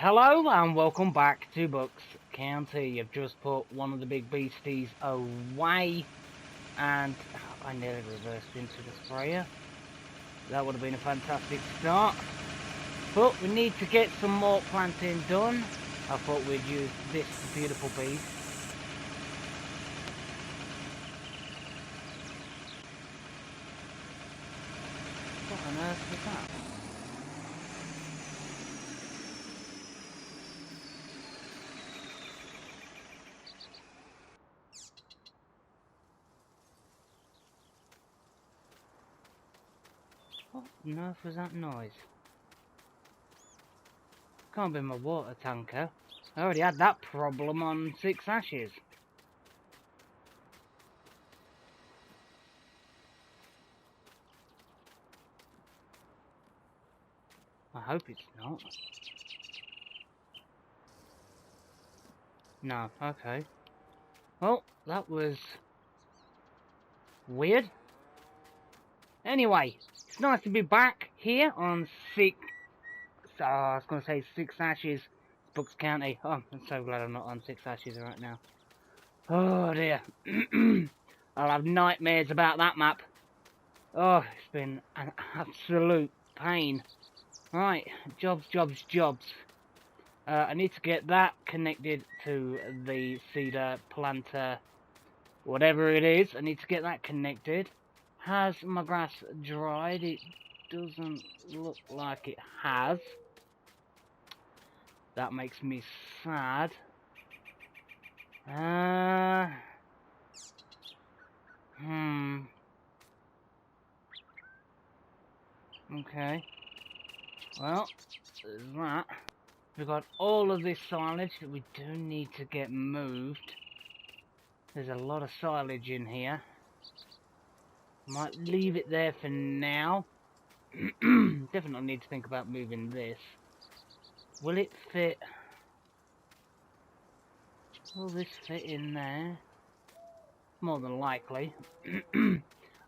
Hello and welcome back to Bucks County. I've just put one of the big beasties away and I nearly reversed into the sprayer. That would have been a fantastic start. But we need to get some more planting done. I thought we'd use this beautiful beast. What on earth was that? What on earth was that noise? Can't be my water tanker. I already had that problem on 6 Ashes. I hope it's not. No, okay. Well, that was weird. Anyway, it's nice to be back here on 6... I was going to say 6 Ashes, Bucks County. Oh, I'm so glad I'm not on 6 Ashes right now. Oh dear. I'll have nightmares about that map. Oh, it's been an absolute pain. Right, jobs. I need to get that connected to the cedar planter, whatever it is. I need to get that connected. Has my grass dried? It doesn't look like it has. That makes me sad. Okay. Well, there's that. We've got all of this silage that we do need to get moved. There's a lot of silage in here. Might leave it there for now. Definitely need to think about moving this. Will it fit? Will this fit in there? More than likely.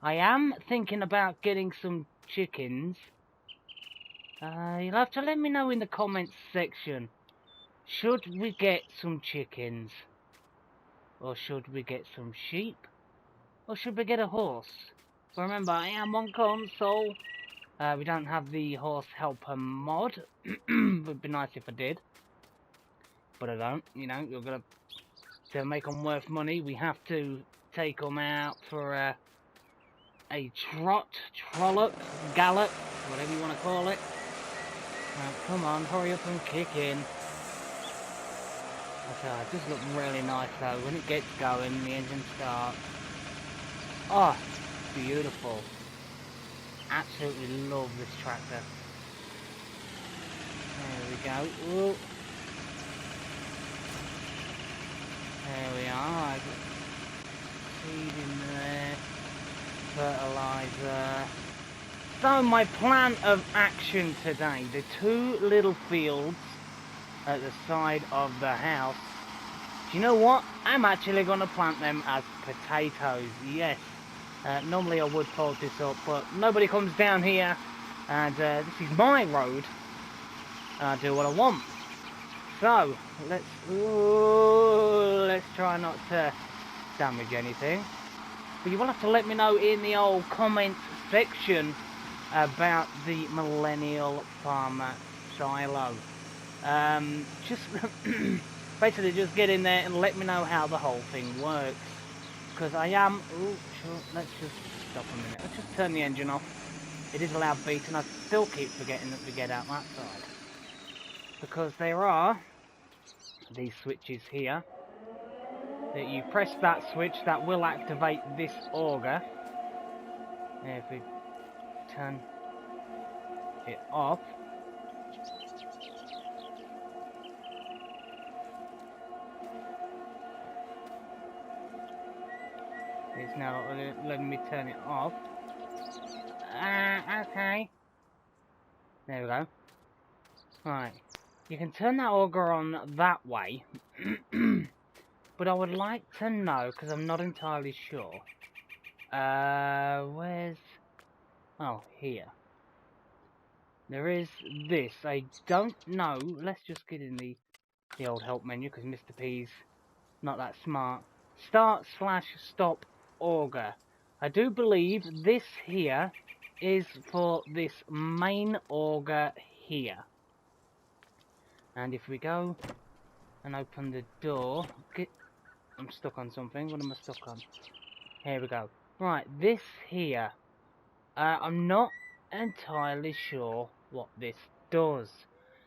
I am thinking about getting some chickens. You'll have to let me know in the comments section. Should we get some chickens? Or should we get some sheep? Or should we get a horse? But remember, I am on console. We don't have the horse helper mod. Would be nice if I did. But I don't. You know, you're gonna to make them worth money. We have to take them out for a trot, trollop, gallop, whatever you want to call it. Come on, hurry up and kick in. Okay, it does look really nice though. When it gets going, the engine starts. Oh, beautiful. Absolutely love this tractor. There we go. Ooh. There we are. I got seed in there. Fertilizer. So my plan of action today, the 2 little fields at the side of the house. Do you know what? I'm actually going to plant them as potatoes. Yes. Normally I would fold this up, but nobody comes down here, and this is my road. I do what I want. So let's try not to damage anything. But you will have to let me know in the old comment section about the Millennial Farmer silo. Just basically just get in there and let me know how the whole thing works. Because I am... Ooh, sure, let's just stop a minute. Let's just turn the engine off. It is a loud beat and I still keep forgetting that we get out that side. Because there are these switches here. That you press that switch, that will activate this auger. And if we turn it off, it's now letting me turn it off. Okay. There we go. Right. You can turn that auger on that way. But I would like to know, because I'm not entirely sure. Where's... Oh, here. there is this. I don't know. Let's just get in the old help menu because Mr. P's not that smart. Start/stop auger. I do believe this here is for this main auger here. And if we go and open the door, I'm stuck on something. What am I stuck on? Here we go. Right, this here. I'm not entirely sure what this does.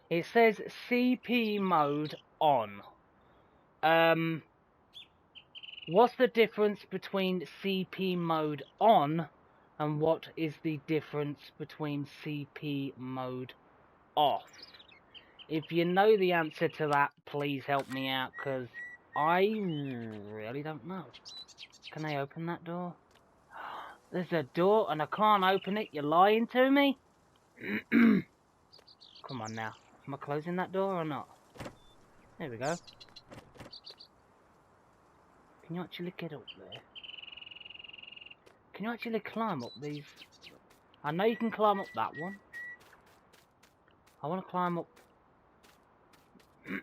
It says CP mode on. What's the difference between CP mode on and what is the difference between CP mode off? If you know the answer to that, please help me out, because I really don't know. Can I open that door? There's a door and I can't open it. You're lying to me? Come on now. Am I closing that door or not? There we go. Can you actually get up there? Can you actually climb up these? I know you can climb up that one. I want to climb up.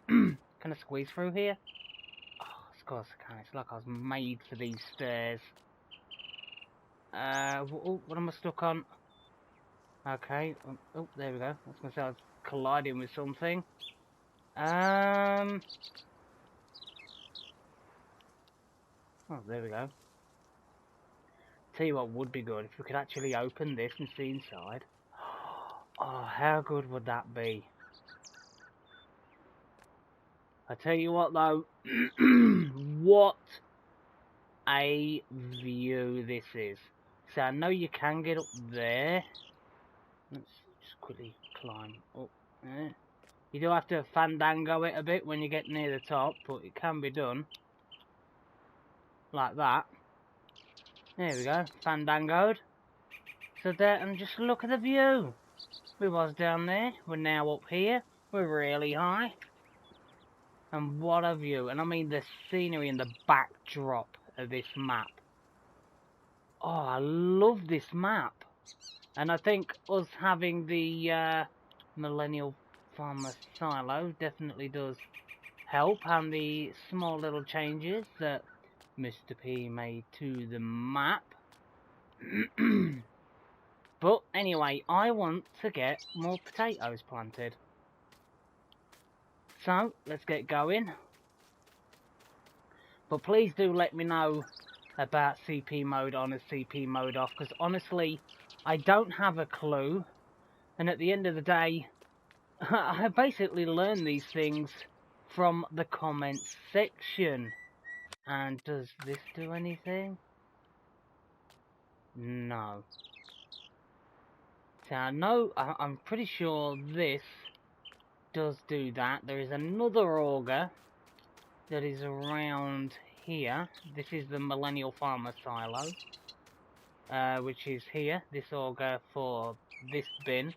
Can I squeeze through here? Oh, of course I can. It's like I was made for these stairs. What am I stuck on? Okay. Oh, there we go. I was going to say I was colliding with something. Oh, there we go. Tell you what would be good, if we could actually open this and see inside. Oh, how good would that be? I tell you what though, what a view this is. So I know you can get up there. Let's just quickly climb up there. You do have to fandango it a bit when you get near the top, but it can be done. Like that. There we go, fandangoed. So there, and just look at the view. We was down there, we're now up here. We're really high. And what a view. And I mean the scenery and the backdrop of this map. Oh, I love this map. And I think us having the Millennial Farmer silo definitely does help. And the small little changes that Mr. P made to the map. But anyway, I want to get more potatoes planted. So, let's get going. But please do let me know about CP mode on and CP mode off, because honestly, I don't have a clue. And at the end of the day, I basically learned these things from the comments section. And does this do anything? No. So I know, I'm pretty sure this does do that. There is another auger that is around here. This is the Millennial Farmer silo, which is here. This auger for this bin.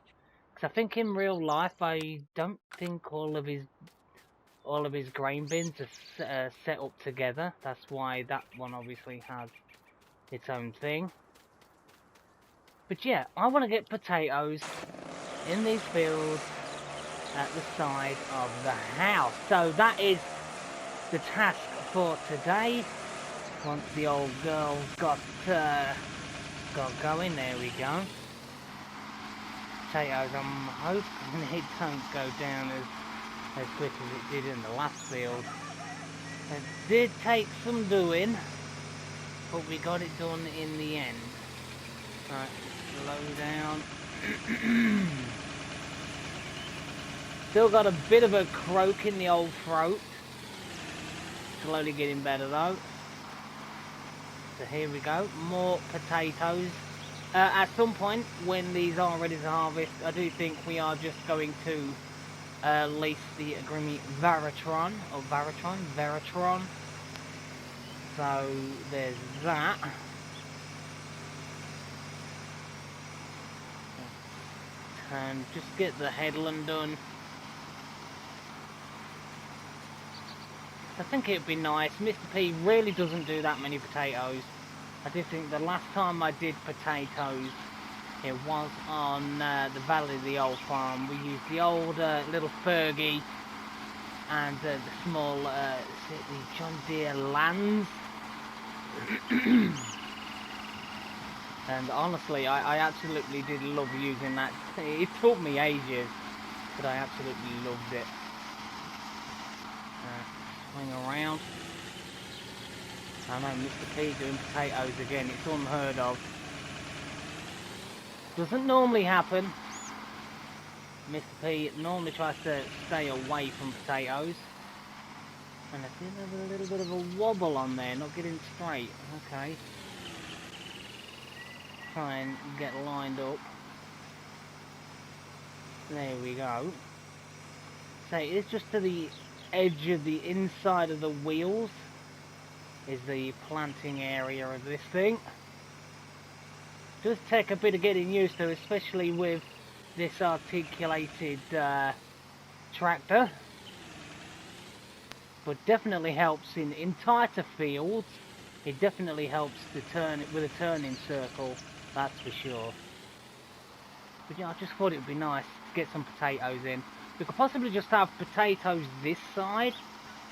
Because I think in real life, I don't think all of his grain bins are set up together. That's why that one obviously has its own thing. But yeah, I want to get potatoes in these fields at the side of the house. So that is the task for today. Once the old girl got going, there we go. Potatoes, I'm hoping it don't go down as quick as it did in the last field. It did take some doing, but we got it done in the end. Right, slow down. Still got a bit of a croak in the old throat. Slowly getting better though. So here we go, more potatoes. At some point, when these are ready to harvest, I do think we are just going to lease the Agreement Veritron. So there's that. And just get the headland done. I think it'd be nice. Mr. P really doesn't do that many potatoes. I did think the last time I did potatoes, It was on the Valley of the Old Farm. We used the old little Fergie and the small is it the John Deere Lands. And honestly, I absolutely did love using that. It took me ages, but I absolutely loved it. Swing around. I know Mr. P doing potatoes again. It's unheard of. Doesn't normally happen. Mr. P normally tries to stay away from potatoes. And I did have a little bit of a wobble on there, not getting straight. Okay. Try and get lined up. There we go. So it's just to the edge of the inside of the wheels is the planting area of this thing. Does take a bit of getting used to, especially with this articulated tractor. But definitely helps in tighter fields. It definitely helps to turn it with a turning circle, that's for sure. But yeah, I just thought it would be nice to get some potatoes in. We could possibly just have potatoes this side,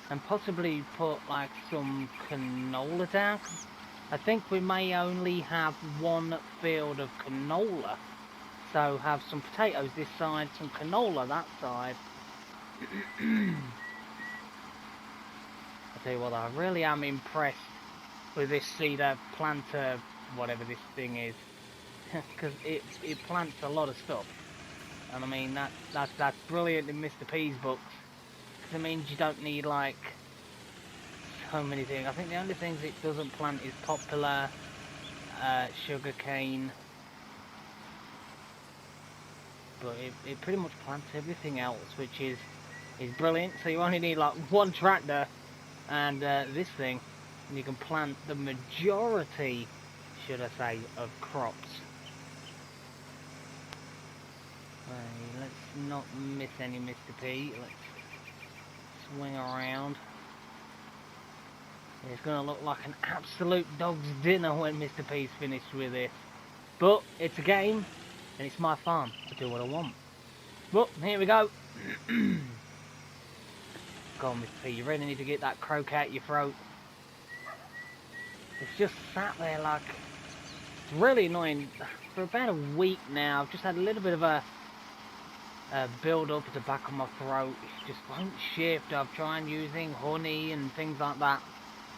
and possibly put like some canola down. I think we may only have one field of canola. So have some potatoes this side, some canola that side. I tell you what, I really am impressed with this seeder planter, whatever this thing is, because it plants a lot of stuff, and I mean that's brilliant in Mr. P's books, because it means you don't need like so many things. I think the only things it doesn't plant is poplar, sugarcane, but it pretty much plants everything else, which is brilliant. So you only need like one tractor and this thing, and you can plant the majority, should I say, of crops. Let's not miss any Mr. P. Let's swing around. It's going to look like an absolute dog's dinner when Mr. P's finished with this. But it's a game, and it's my farm. I do what I want. But here we go. Go on, Mr. P. You really need to get that croak out your throat. It's just sat there like... It's really annoying. For about a week now, I've just had a little bit of a build up at the back of my throat. It just won't shift. I've tried using honey and things like that.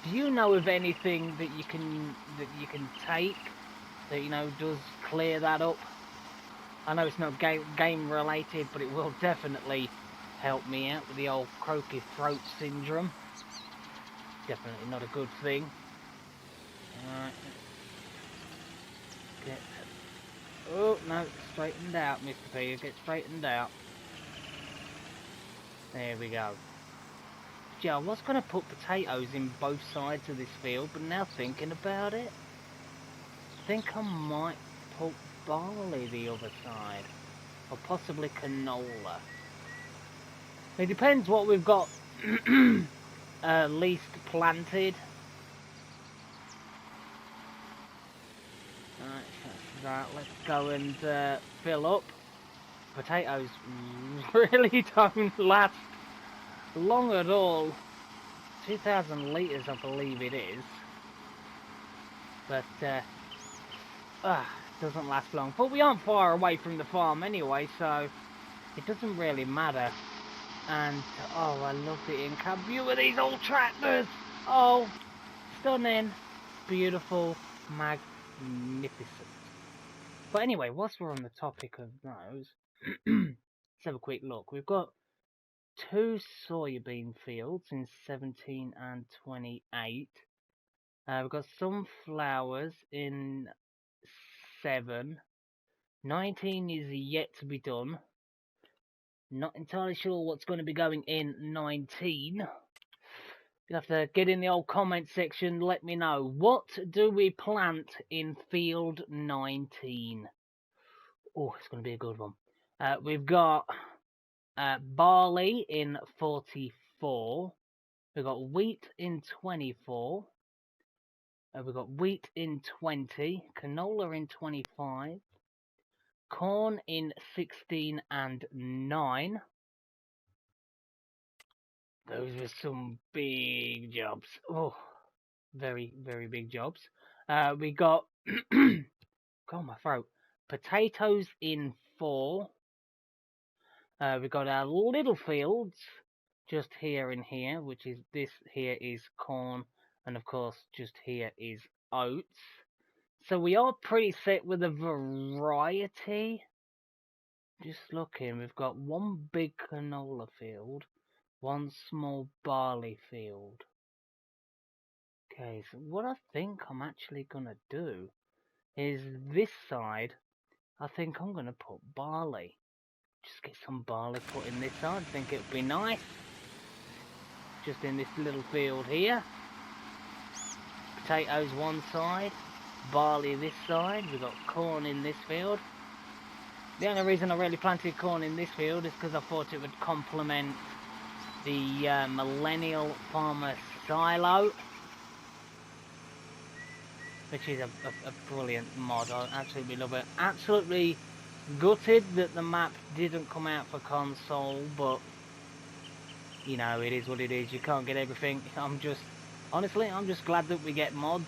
Do you know of anything that you can take that, you know, does clear that up? I know it's not game related, but it will definitely help me out with the old croaky throat syndrome. Definitely not a good thing. Alright. Get... Oh, no, straightened out, Mr. P. Get straightened out. There we go. Gee, I was going to put potatoes in both sides of this field, but now thinking about it, I think I might put barley the other side. Or possibly canola. It depends what we've got least planted. Alright, that's that. Let's go and fill up. Potatoes really don't last long at all. 2,000 litres I believe it is. But doesn't last long. But we aren't far away from the farm anyway, so it doesn't really matter. And oh, I love the in-cab view of these old tractors. Oh, stunning, beautiful, magnificent. But anyway, whilst we're on the topic of those, let's have a quick look. We've got 2 soybean fields in 17 and 28. We've got some flowers in 7. 19 is yet to be done. Not entirely sure what's going to be going in 19. You'll have to get in the old comment section, let me know. What do we plant in field 19? Oh, it's going to be a good one. We've got barley in 44. We've got wheat in 24. We've got wheat in 20. Canola in 25. corn in 16 and 9. Those were some big jobs. Oh, very, very big jobs. We got, God, my throat. Potatoes in 4. We got our little fields just here and here, which is this here is corn, and of course just here is oats. So we are pretty set with a variety. Just looking, we've got one big canola field, one small barley field. Okay, so what I think I'm actually gonna do is this side, I think I'm gonna put barley. Just get some barley put in this side, I think it would be nice. Just in this little field here. Potatoes one side, barley this side, we've got corn in this field. The only reason I really planted corn in this field is because I thought it would complement the Millennial Farmer Silo, which is a brilliant mod. I absolutely love it. Absolutely gutted that the map didn't come out for console, but you know, it is what it is. You can't get everything. Honestly, I'm just glad that we get mods.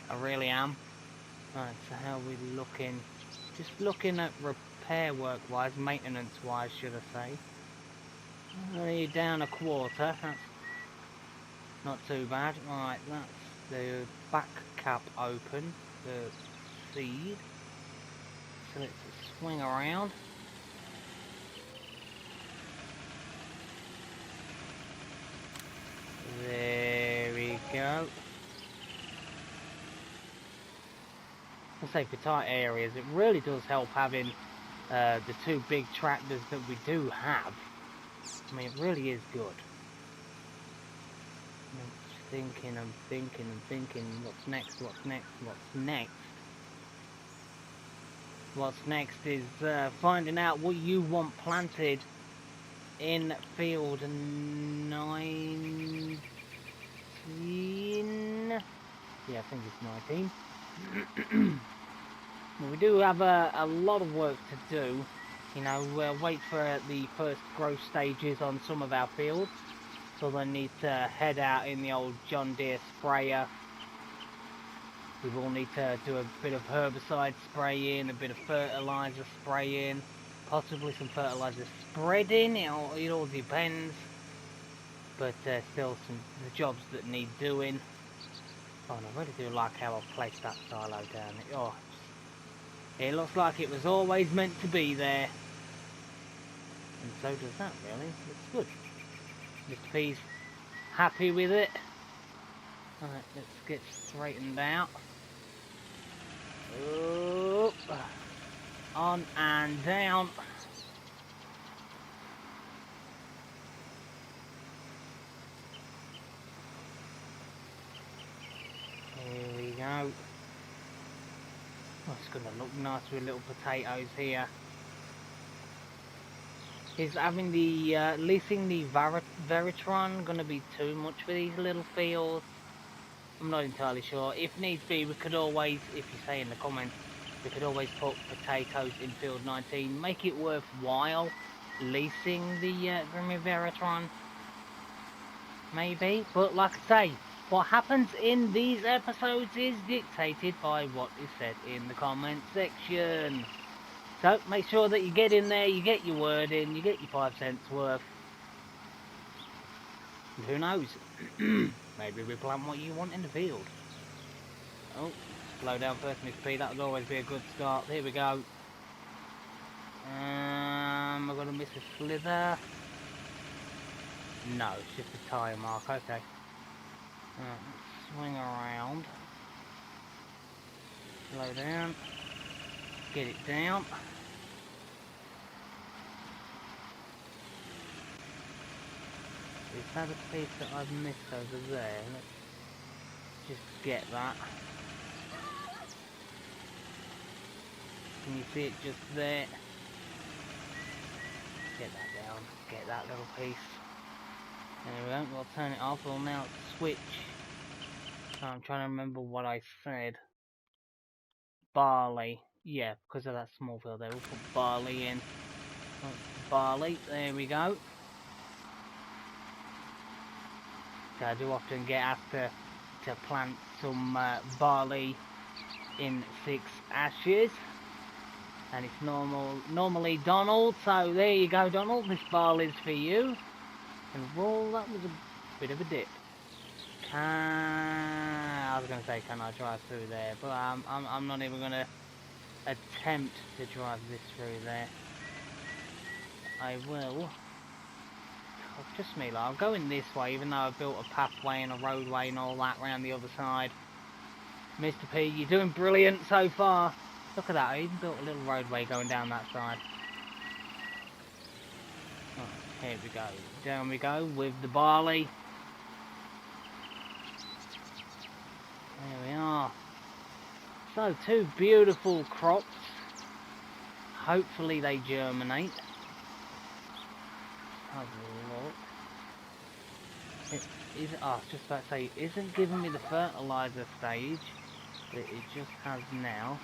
I really am. Right, so how are we looking? Just looking at repair work wise, maintenance wise should I say. Only down a quarter, that's not too bad. Right, that's the back cap open, the seed. So let's swing around. There we go. I say for tight areas, it really does help having the 2 big tractors that we do have. I mean, it really is good. I'm thinking, what's next, what's next, what's next? What's next is finding out what you want planted in field 19. Yeah, I think it's 19. Well, we do have a lot of work to do. You know, we'll wait for the first growth stages on some of our fields. So they need to head out in the old John Deere sprayer. We will need to do a bit of herbicide spraying, a bit of fertilizer spraying, possibly some fertilizer spreading. It all depends. But still some the jobs that need doing. Oh, and I really do like how I've placed that silo down. Oh, it looks like it was always meant to be there. And so does that, really. Looks good. Mr. P's happy with it. Alright, let's get straightened out. Up, on and down. Here we go. Oh, it's going to look nice with little potatoes here. Is having the leasing the Veritron going to be too much for these little fields? I'm not entirely sure. If needs be, we could always, if you say in the comments, we could always put potatoes in field 19. Make it worthwhile leasing the Veritron. Maybe. But like I say, what happens in these episodes is dictated by what is said in the comment section. So make sure that you get in there, you get your word in, you get your 5 cents worth. And who knows? Maybe we plant what you want in the field. Oh, slow down first, Mr. P. That would always be a good start. Here we go. I'm going to miss a slither. No, it's just a tyre mark. Okay. Swing around. Slow down. Get it down. Is that a piece that I've missed over there? Let's just get that. Can you see it just there? Get that down. Get that little piece. There we go. We'll turn it off. We'll now switch. I'm trying to remember what I said. barley. Yeah, because of that small field there. We'll put barley in. Barley, there we go. So I do often get asked to plant some barley in 6 ashes. And it's normally Donald, so there you go, Donald, this barley's for you. And roll, that was a bit of a dip. I was going to say, can I drive through there? But I'm not even going to attempt to drive this through there. I will. Oh, just me, like, I'm going this way, even though I've built a pathway and a roadway and all that around the other side. Mr. P, you're doing brilliant so far. Look at that, I even built a little roadway going down that side. Oh, here we go. Down we go with the barley. There we are. So, 2 beautiful crops. Hopefully they germinate. Have a look. I was just about to say, it isn't giving me the fertilizer stage, but it just has now.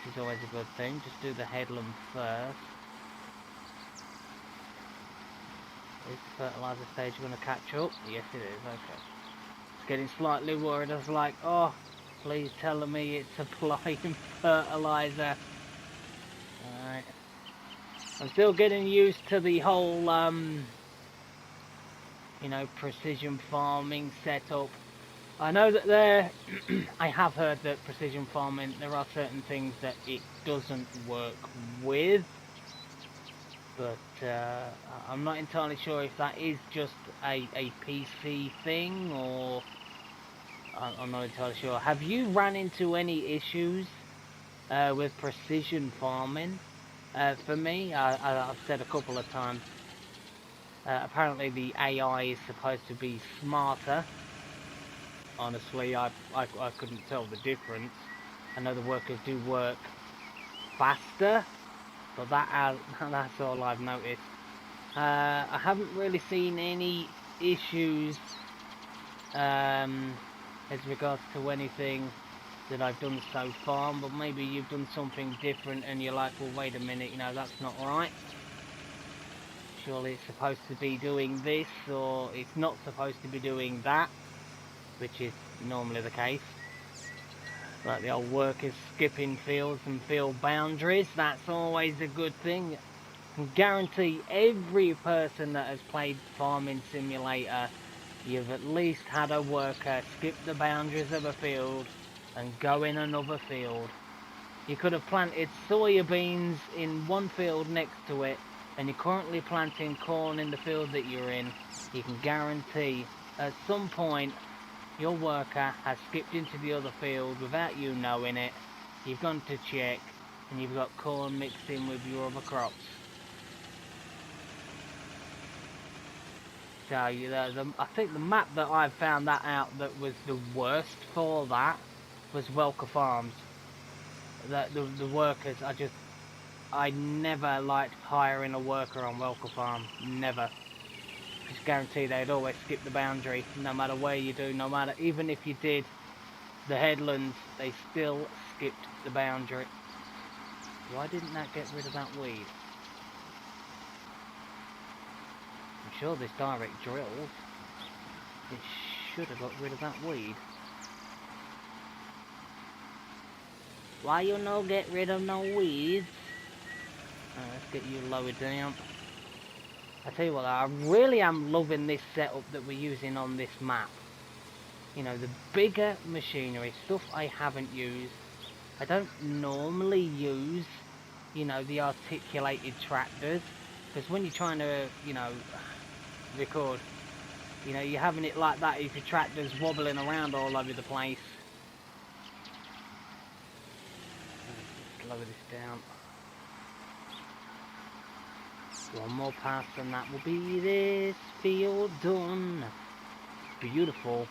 Which is always a good thing. Just do the headland first. Is the fertilizer stage going to catch up? Yes it is, okay. It's getting slightly worried. I was like, oh, please tell me it's applying fertilizer. Alright. I'm still getting used to the whole, you know, precision farming setup. I know that there, I have heard that precision farming, there are certain things that it doesn't work with. But I'm not entirely sure if that is just a PC thing, or I'm not entirely sure. Have you run into any issues with precision farming? For me, I've said a couple of times, apparently the AI is supposed to be smarter. Honestly, I couldn't tell the difference. I know the workers do work faster, but that's all I've noticed. I haven't really seen any issues as regards to anything that I've done so far, but maybe you've done something different and you're like, well, wait a minute, you know, that's not right. Surely it's supposed to be doing this, or it's not supposed to be doing that, which is normally the case. Like the old workers skipping fields and field boundaries, that's always a good thing. I can guarantee every person that has played Farming Simulator, you've at least had a worker skip the boundaries of a field and go in another field. You could have planted soybeans in one field next to it, and you're currently planting corn in the field that you're in. You can guarantee at some point your worker has skipped into the other field without you knowing it. You've gone to check, and you've got corn mixed in with your other crops. So I think the map that I found that out that was the worst for that was Welker Farms. The workers, I never liked hiring a worker on Welker Farm. Never. Just guarantee they'd always skip the boundary, no matter where you do, no matter, even if you did the headlands, they still skipped the boundary. Why didn't that get rid of that weed? I'm sure this direct drill, it should have got rid of that weed. Why you no get rid of no weeds? Let's get you lowered down. I tell you what, I really am loving this setup that we're using on this map. You know, the bigger machinery, stuff I haven't used. I don't normally use, you know, the articulated tractors, because when you're trying to, you know, record, you know, you're having it like that if your tractor's wobbling around all over the place. Let's lower this down. One more pass and that will be this field done. Beautiful.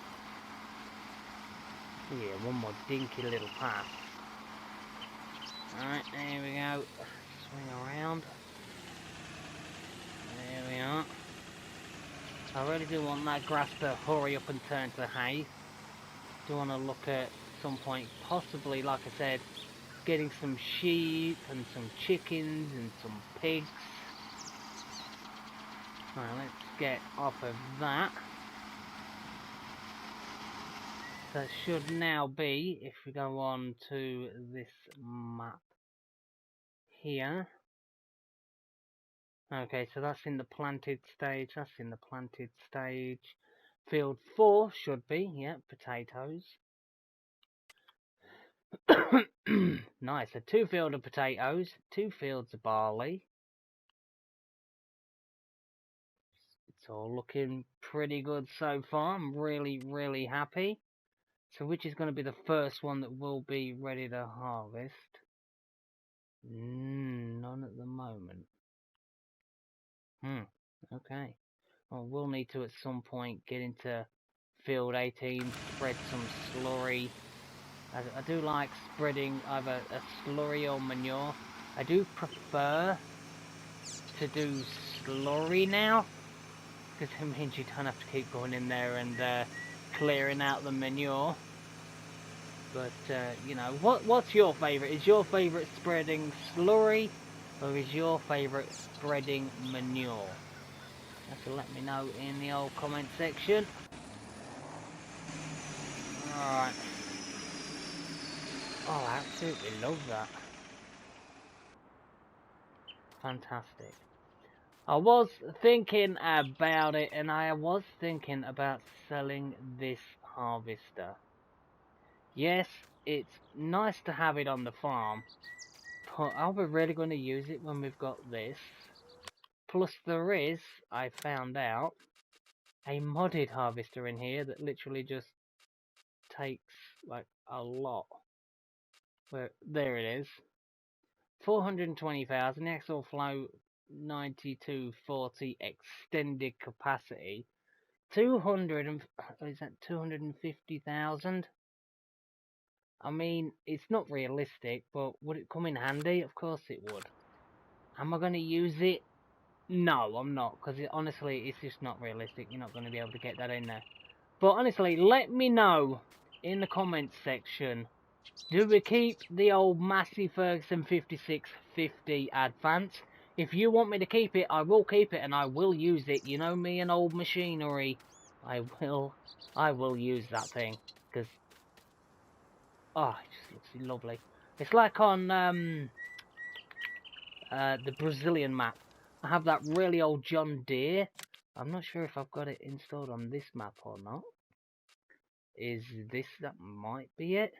Yeah, one more dinky little pass. Alright, there we go. Swing around. There we are. I really do want that grass to hurry up and turn to hay. Do want to look at some point, possibly, like I said, getting some sheep and some chickens and some pigs. Right, let's get off of that. That should now be, if we go on to this map here. Okay, so that's in the planted stage, that's in the planted stage. Field 4 should be, yeah, potatoes. Nice, so 2 fields of potatoes, 2 fields of barley. It's all looking pretty good so far. I'm really, really happy. So which is going to be the first one that will be ready to harvest? None at the moment. Okay. Well, we'll need to at some point get into field 18, spread some slurry. I do like spreading either a slurry or manure. I do prefer to do slurry now, because it means you don't have to keep going in there and clearing out the manure. But, you know, what's your favourite? Is your favourite spreading slurry, or is your favourite spreading manure? You have to let me know in the old comment section. Alright. Oh, I absolutely love that. Fantastic. I was thinking about it, and I was thinking about selling this harvester. Yes, it's nice to have it on the farm, but are we really going to use it when we've got this? Plus there is, I found out, a modded harvester in here that literally just takes like a lot. Where there it is. 420,000 axle flow, 9240 extended capacity. 200 and is that 250,000? I mean, it's not realistic, but would it come in handy? Of course it would. Am I going to use it? No, I'm not, because honestly, it's just not realistic. You're not going to be able to get that in there. But honestly, let me know in the comments section. Do we keep the old Massey Ferguson 5650 Advance? If you want me to keep it, I will keep it, and I will use it. You know me and old machinery. I will use that thing, because oh, it just looks lovely. It's like on the Brazilian map. I have that really old John Deere. I'm not sure if I've got it installed on this map or not. Is this, that might be it?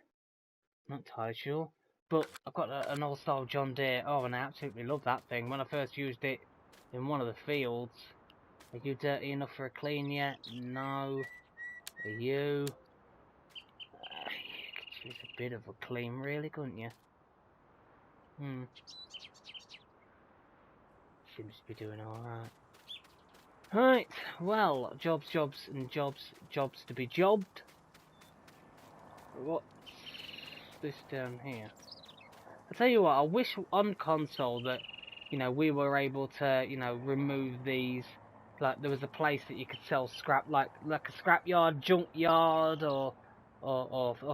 Not entirely sure. But I've got an old style John Deere. Oh, and I absolutely love that thing. When I first used it in one of the fields. Are you dirty enough for a clean yet? No. Are you? You could use a bit of a clean, really, couldn't you? Seems to be doing alright. Right, well, jobs to be jobbed. What's this down here? I tell you what, I wish on console that, you know, we were able to, you know, remove these. Like there was a place that you could sell scrap, like a scrapyard, junkyard, or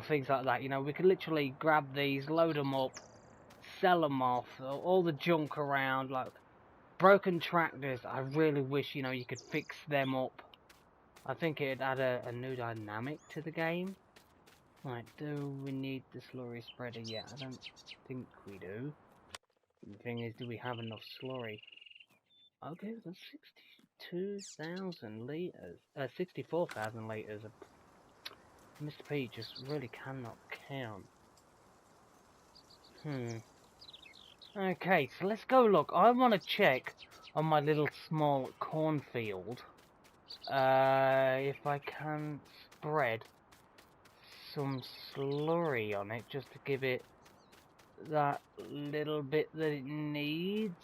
things like that. You know, we could literally grab these, load them up, sell them off, all the junk around, like broken tractors. I really wish, you know, you could fix them up. I think it'd add a new dynamic to the game. Right, do we need the slurry spreader yet? I don't think we do. The thing is, do we have enough slurry? Okay, that's 62,000 litres. 64,000 litres. Mr. P just really cannot count. Okay, so let's go look. I want to check on my little small cornfield if I can spread some slurry on it just to give it that little bit that it needs.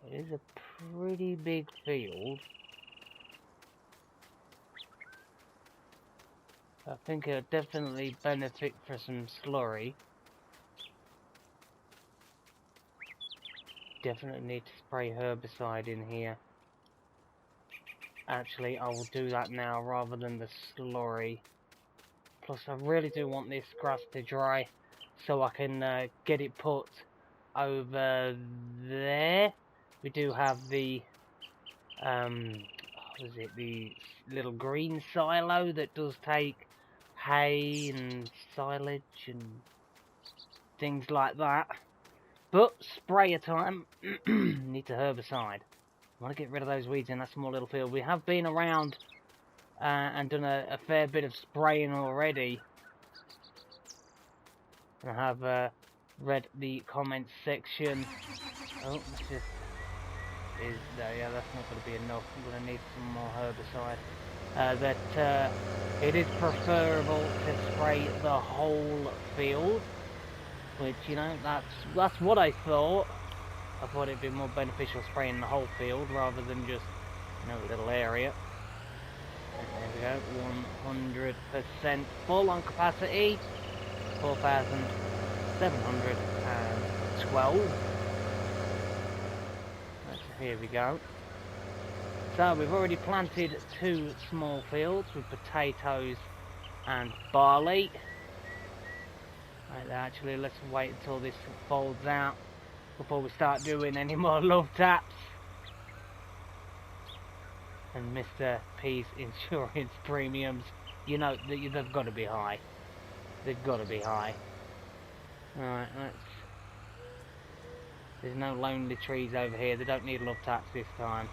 It is a pretty big field. I think it'll definitely benefit for some slurry. Definitely need to spray herbicide in here. Actually, I will do that now rather than the slurry. Plus, I really do want this grass to dry so I can get it put over there. We do have the, what is it, the little green silo that does take hay and silage and things like that. But, sprayer time, need to herbicide. I want to get rid of those weeds in that small little field. We have been around and done a fair bit of spraying already. I have read the comments section. Oh, that's just is yeah, that's not going to be enough. I'm going to need some more herbicide. That it is preferable to spray the whole field, which, you know, that's what I thought. I thought it'd be more beneficial spraying the whole field rather than just, you know, a little area. And there we go, 100% full on capacity. 4,712. Here we go. So we've already planted 2 small fields with potatoes and barley. Right, actually, let's wait until this folds out before we start doing any more love taps. And Mr. P's insurance premiums, you know, they've got to be high. They've got to be high. Alright, there's no lonely trees over here. They don't need love taps this time.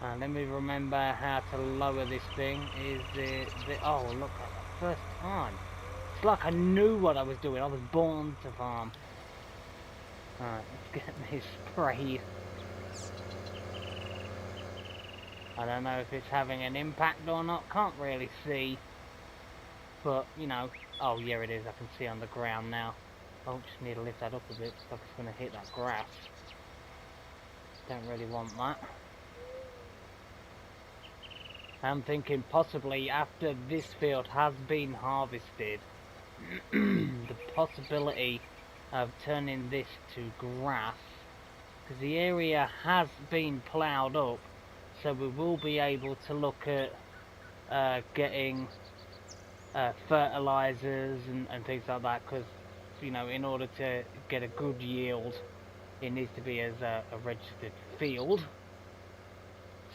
Let me remember how to lower this thing. Is oh, look, first time. It's like I knew what I was doing. I was born to farm. Alright, let's get this sprayed. I don't know if it's having an impact or not. Can't really see. But, you know, oh yeah it is, I can see on the ground now. Oh, just need to lift that up a bit, so it's going to hit that grass. Don't really want that. I'm thinking possibly after this field has been harvested, the possibility of turning this to grass, because the area has been ploughed up, so we will be able to look at getting fertilizers and things like that, because, you know, in order to get a good yield it needs to be as a registered field,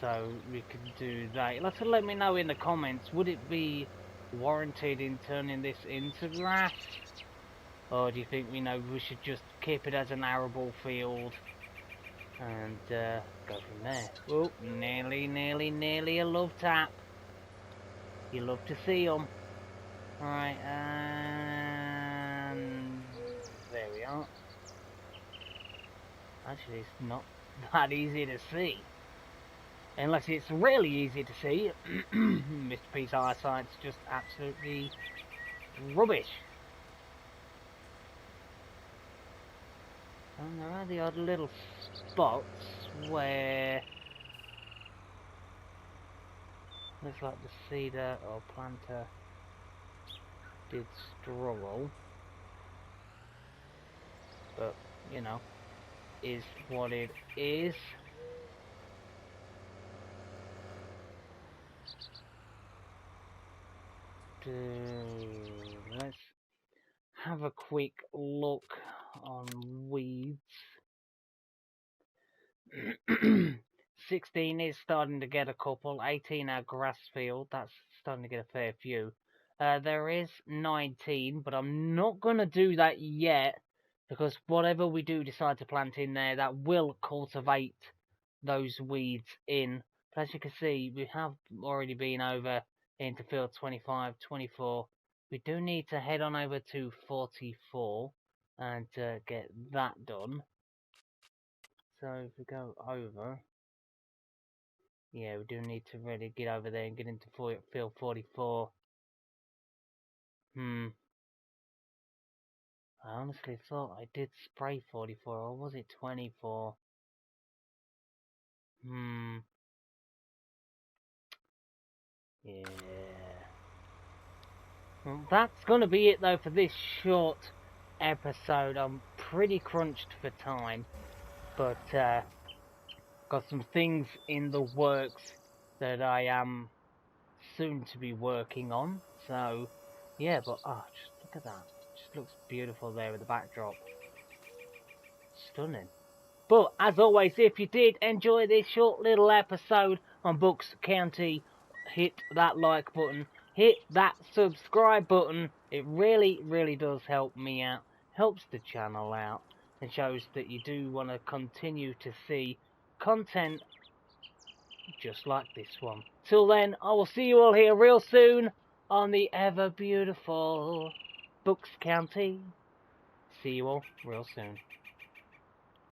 so we can do that. Let me know in the comments, would it be warranted in turning this into grass, or do you think, you know, we should just keep it as an arable field and go from there? Oh, nearly a love tap. You love to see them. Alright, and there we are. Actually, it's not that easy to see. Unless it's really easy to see. Mr. P's eyesight's just absolutely rubbish. And there are the odd little spots where looks like the seeder or planter did struggle, but, you know, is what it is. Let's have a quick look on weeds. 16 is starting to get a couple. 18 our grass field, that's starting to get a fair few. There is 19, but I'm not going to do that yet, because whatever we do decide to plant in there, that will cultivate those weeds in. But as you can see, we have already been over into field 25, 24. We do need to head on over to 44 and get that done. So if we go over, yeah, we do need to really get over there and get into field 44. I honestly thought I did spray 44, or was it 24? Yeah. Well, that's going to be it though for this short episode. I'm pretty crunched for time, but got some things in the works that I am soon to be working on. So, yeah, but oh, just look at that. Just looks beautiful there with the backdrop. Stunning. But as always, if you did enjoy this short little episode on Bucks County, hit that like button, hit that subscribe button. It really, really does help me out, helps the channel out, and shows that you do want to continue to see content just like this one. Till then, I will see you all here real soon on the ever beautiful Bucks County. See you all real soon.